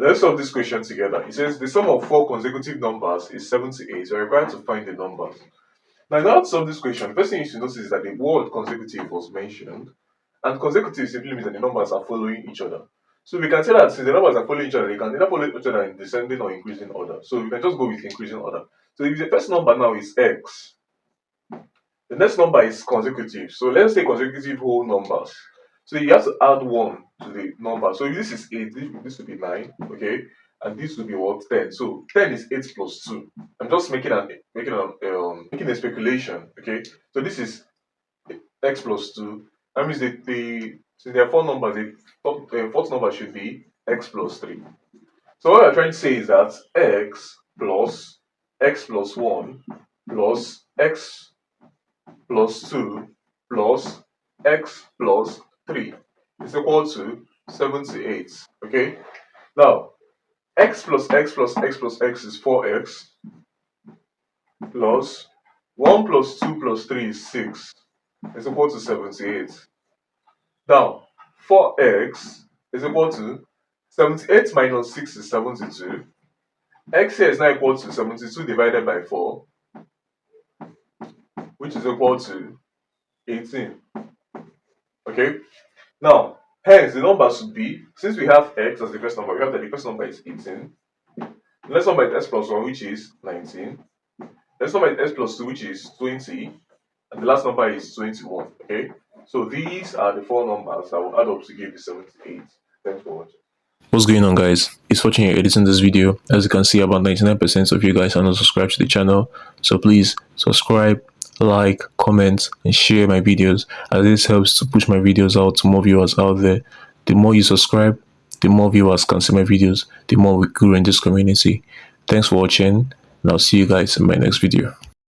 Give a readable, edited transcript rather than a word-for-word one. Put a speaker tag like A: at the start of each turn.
A: Let's solve this question together. It says the sum of four consecutive numbers is 78. We're required to find the numbers. Now, in order to solve this question, the first thing you should notice is that the word consecutive was mentioned, and consecutive simply means that the numbers are following each other. So we can say that since the numbers are following each other, they can either follow each other in descending or increasing order. So we can just go with increasing order. So if the first number now is x, the next number is consecutive. So let's say consecutive whole numbers. So you have to add 1 to the number. So if this is 8, this will be 9, okay? And this will be what? 10. So 10 is 8 plus 2. I'm just making a speculation, okay? So this is x plus 2. That means since there are four numbers, the fourth number should be x plus 3. So what I'm trying to say is that x plus 1 plus x plus 2 plus x plus 3 is equal to 78. Okay? Now, x plus x plus x plus x is 4x plus 1 plus 2 plus 3 is 6 is equal to 78. Now, 4x is equal to 78 minus 6 is 72. X here is now equal to 72 divided by 4, which is equal to 18. Okay? Now, hence the number should be, since we have x as the first number, we have that the first number is 18. The next number is x plus 1, which is 19. The next number is x plus 2, which is 20. And the last number is 21. Okay? So these are the four numbers that will add up to give you 78. Thanks for watching.
B: What's going on, guys? It's Fortune here editing this video. As you can see, about 99% of you guys are not subscribed to the channel, so please subscribe, like, comment, and share my videos, as this helps to push my videos out to more viewers out there. The more you subscribe, the more viewers can see my videos, the more we grow in this community. Thanks for watching, and I'll see you guys in my next video.